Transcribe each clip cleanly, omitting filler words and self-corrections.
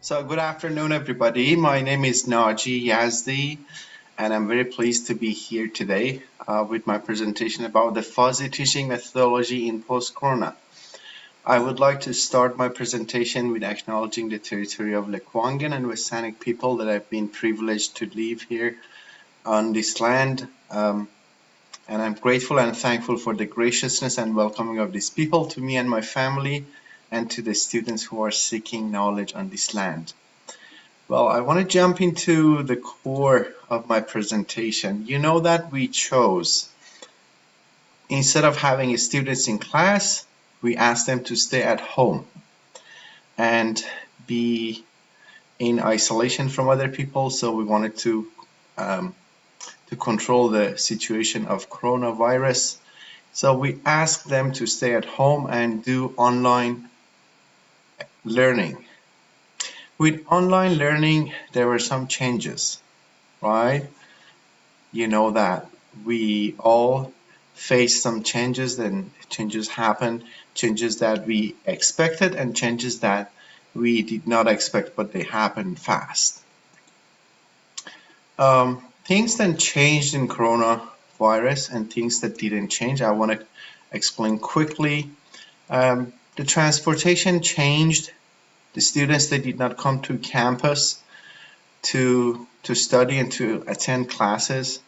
So good afternoon, everybody. My name is Naji Yazdi, and I'm very pleased to be here today with my presentation about the fuzzy teaching methodology in post-corona. I would like to start my presentation with acknowledging the territory of Lekwungen and Westanic people that I've been privileged to live here on this land. And I'm grateful and thankful for the graciousness and welcoming of these people to me and my family, and to the students who are seeking knowledge on this land. Well, I want to jump into the core of my presentation. You know that we chose, instead of having students in class, we asked them to stay at home and be in isolation from other people. So we wanted to control the situation of coronavirus. So we asked them to stay at home and do online learning. With online learning, there were some changes, right? You know that we all faced some changes, and changes happened, changes that we expected and changes that we did not expect, but they happened fast. Things that changed in coronavirus and things that didn't change, I want to explain quickly. The transportation changed. The students, they did not come to campus to study and to attend classes.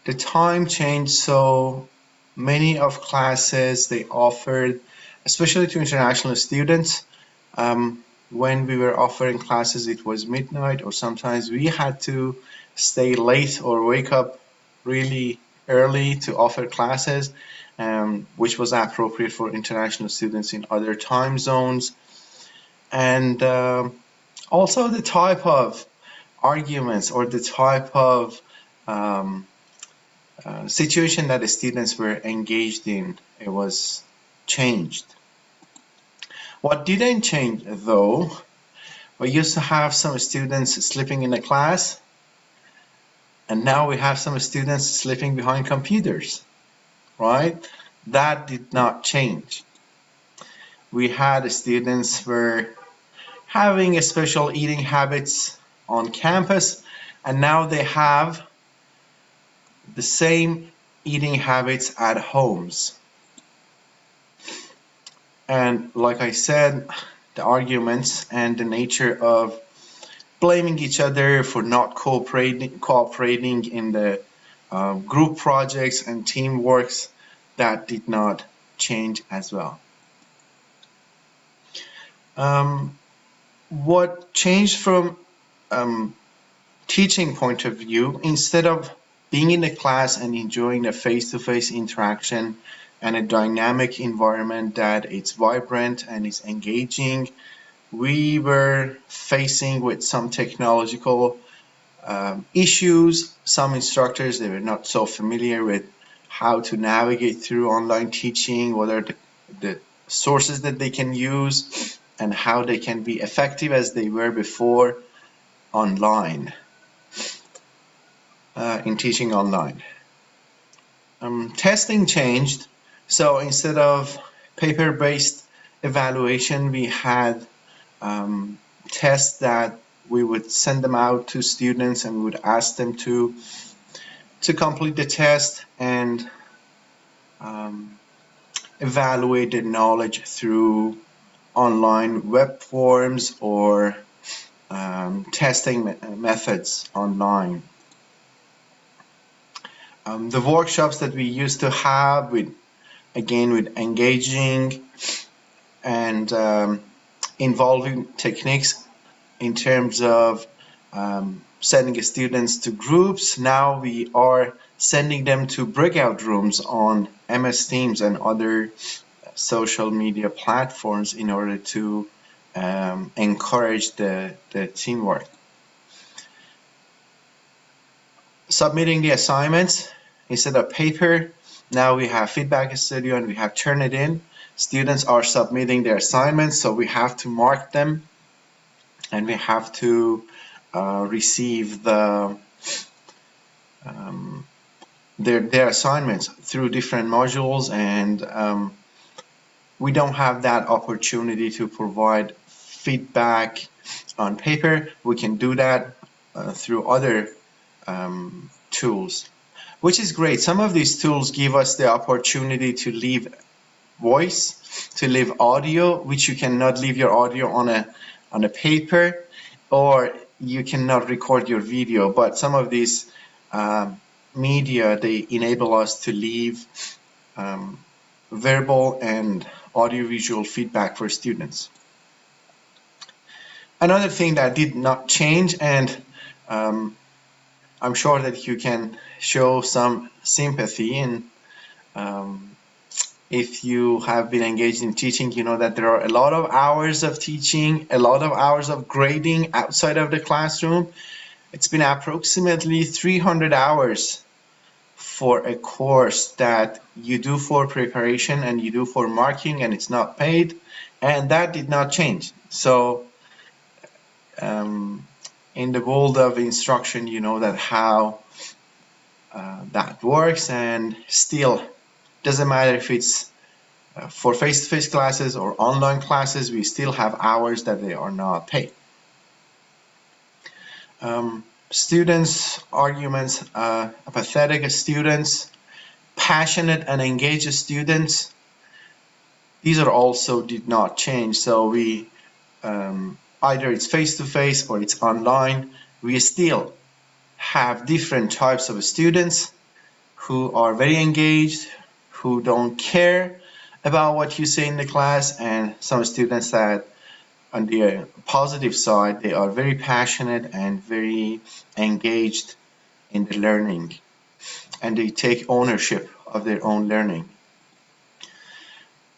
The time changed, so many of classes they offered, especially to international students, when we were offering classes, it was midnight, or sometimes we had to stay late or wake up really early to offer classes, which was appropriate for international students in other time zones. And also the type of arguments or the type of situation that the students were engaged in, it was changed. What didn't change though, we used to have some students sleeping in the class, and now we have some students sleeping behind computers, right? That did not change. We had students were having special eating habits on campus, and now they have the same eating habits at homes. And like I said, the arguments and the nature of blaming each other for not cooperating in the group projects and teamworks, that did not change as well. What changed from teaching point of view, instead of being in the class and enjoying a face-to-face interaction and a dynamic environment that it's vibrant and is engaging, we were facing with some technological issues. Some instructors, they were not so familiar with how to navigate through online teaching, what are the sources that they can use, and how they can be effective as they were before online, in teaching online. Testing changed. So instead of paper-based evaluation, we had tests that we would send them out to students, and we would ask them to complete the test and evaluate their knowledge through online web forms or testing methods online. The workshops that we used to have with engaging and involving techniques in terms of sending students to groups, now we are sending them to breakout rooms on MS Teams and other social media platforms in order to encourage the teamwork. Submitting the assignments, instead of paper, now we have feedback studio and we have Turnitin. Students are submitting their assignments, so we have to mark them and we have to receive their assignments through different modules, and we don't have that opportunity to provide feedback on paper. We can do that through other tools, which is great. Some of these tools give us the opportunity to leave voice, to leave audio, which you cannot leave your audio on a paper, or you cannot record your video. But some of these media, they enable us to leave verbal and audiovisual feedback for students. Another thing that did not change, and I'm sure that you can show some sympathy, and if you have been engaged in teaching, you know that there are a lot of hours of teaching, a lot of hours of grading outside of the classroom. It's been approximately 300 hours for a course that you do for preparation and you do for marking, and it's not paid, and that did not change. So in the world of instruction, you know that how that works, and still doesn't matter if it's for face-to-face classes or online classes, we still have hours that they are not paid. Students' arguments, apathetic students, passionate and engaged students, these are also did not change. So we either it's face-to-face or it's online, we still have different types of students who are very engaged, who don't care about what you say in the class, and some students that on the positive side, they are very passionate and very engaged in the learning, and they take ownership of their own learning.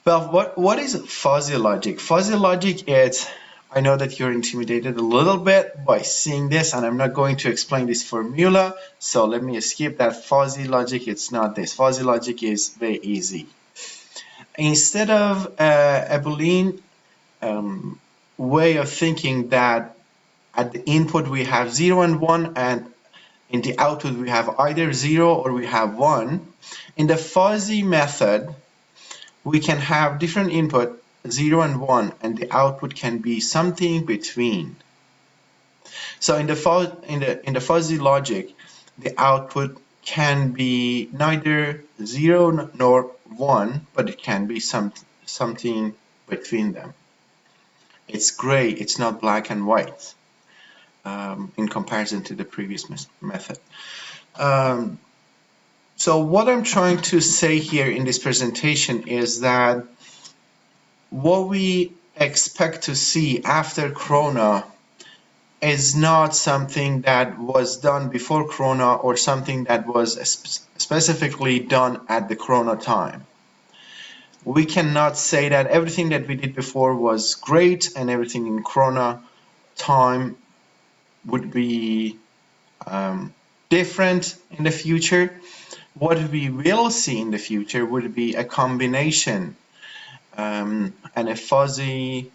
Well, what is fuzzy logic? Fuzzy logic is, I know that you're intimidated a little bit by seeing this, and I'm not going to explain this formula, so let me skip that. Fuzzy logic, it's not this. Fuzzy logic is very easy. Instead of a Boolean way of thinking that at the input we have 0 and 1, and in the output we have either 0 or we have 1, in the fuzzy method we can have different input 0 and 1, and the output can be something between. So in the fuzzy logic, the output can be neither 0 nor 1, but it can be something between them. It's gray, it's not black and white in comparison to the previous method. So what I'm trying to say here in this presentation is that what we expect to see after Corona is not something that was done before Corona or something that was specifically done at the Corona time. We cannot say that everything that we did before was great and everything in Corona time would be different in the future. What we will see in the future would be a combination and a fuzzy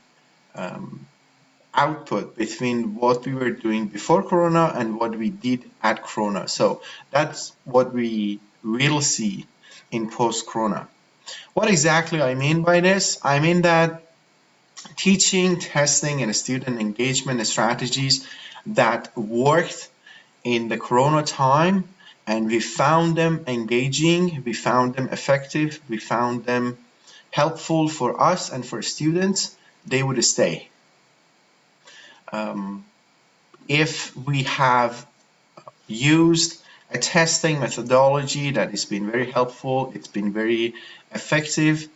output between what we were doing before Corona and what we did at Corona. So that's what we will see in post-Corona. What exactly I mean by this? I mean that teaching, testing, and student engagement strategies that worked in the Corona time, and we found them engaging, we found them effective, we found them helpful for us and for students, they would stay. If we have used a testing methodology that has been very helpful, it's been very effective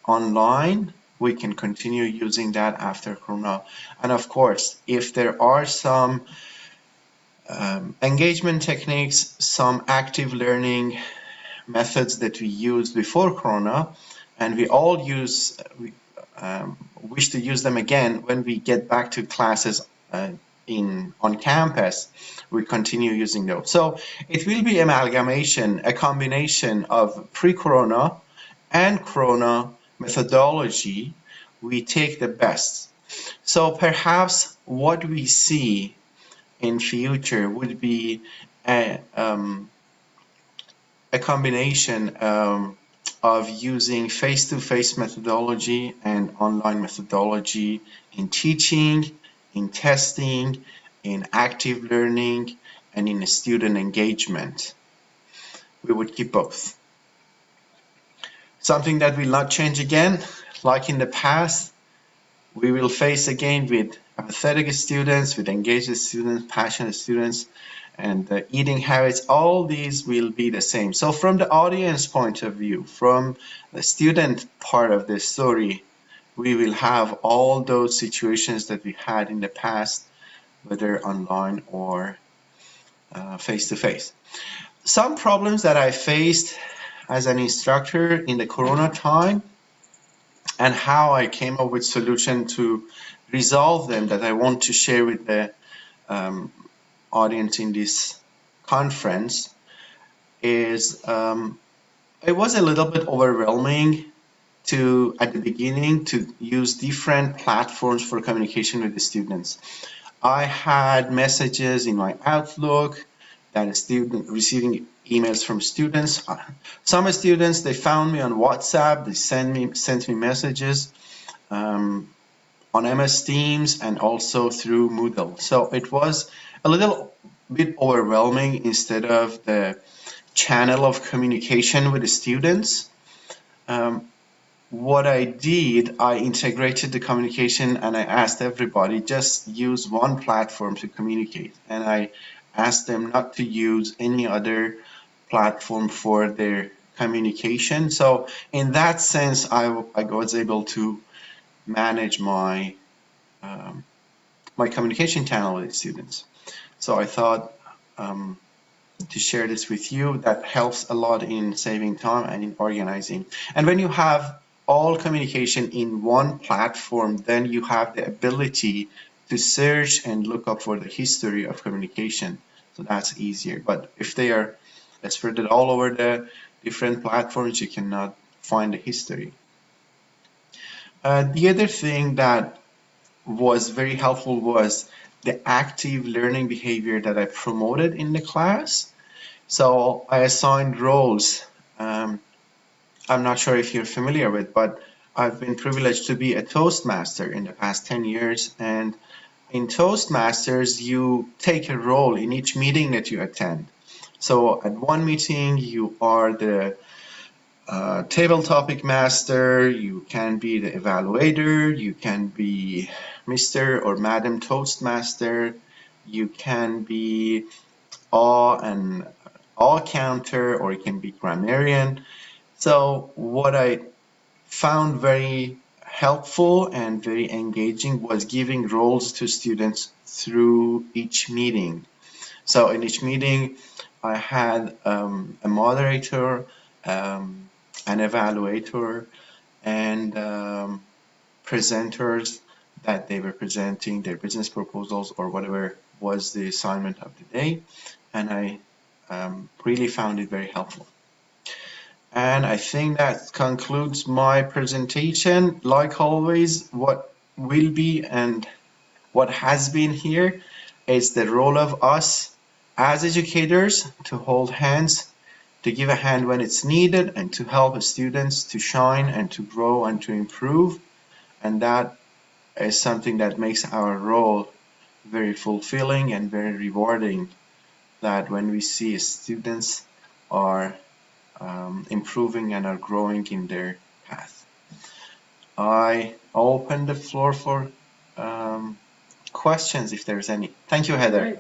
online, we can continue using that after Corona. And of course, if there are some engagement techniques, some active learning methods that we used before Corona, and we all wish to use them again when we get back to classes on campus, we continue using those. So it will be amalgamation, a combination of pre-Corona and Corona methodology. We take the best. So perhaps what we see in future would be a combination of using face-to-face methodology and online methodology in teaching, in testing, in active learning, and in student engagement. We would keep both. Something that will not change again, like in the past, we will face again with apathetic students, with engaged students, passionate students, and eating habits. All these will be the same. So from the audience point of view, from the student part of the story, we will have all those situations that we had in the past, whether online or face-to-face. Some problems that I faced as an instructor in the Corona time, and how I came up with solution to resolve them, that I want to share with the audience in this conference, is it was a little bit overwhelming to at the beginning to use different platforms for communication with the students. I had messages in my Outlook that a student receiving emails from students. Some students, they found me on WhatsApp, they sent me messages on MS Teams and also through Moodle. So it was a little bit overwhelming instead of the channel of communication with the students. What I did, I integrated the communication and I asked everybody just use one platform to communicate. And I asked them not to use any other platform for their communication. So in that sense, I was able to manage my my communication channel with students. So I thought to share this with you. That helps a lot in saving time and in organizing. And when you have all communication in one platform, then you have the ability to search and look up for the history of communication. So that's easier. But if they are spread all over the different platforms, you cannot find the history. The other thing that was very helpful was the active learning behavior that I promoted in the class. So I assigned roles. I'm not sure if you're familiar with, but I've been privileged to be a Toastmaster in the past 10 years. And in Toastmasters, you take a role in each meeting that you attend. So at one meeting, you are the table topic master, you can be the evaluator, you can be Mr. or Madam Toastmaster, you can be all counter, or it can be grammarian. So what I found very helpful and very engaging was giving roles to students through each meeting. So in each meeting, I had a moderator, an evaluator, and presenters that they were presenting their business proposals or whatever was the assignment of the day. And I really found it very helpful. And I think that concludes my presentation. Like always, what will be and what has been here is the role of us as educators to hold hands, to give a hand when it's needed, and to help students to shine and to grow and to improve. And that is something that makes our role very fulfilling and very rewarding, that when we see students are improving and are growing in their path. I open the floor for questions if there's any. Thank you, Heather.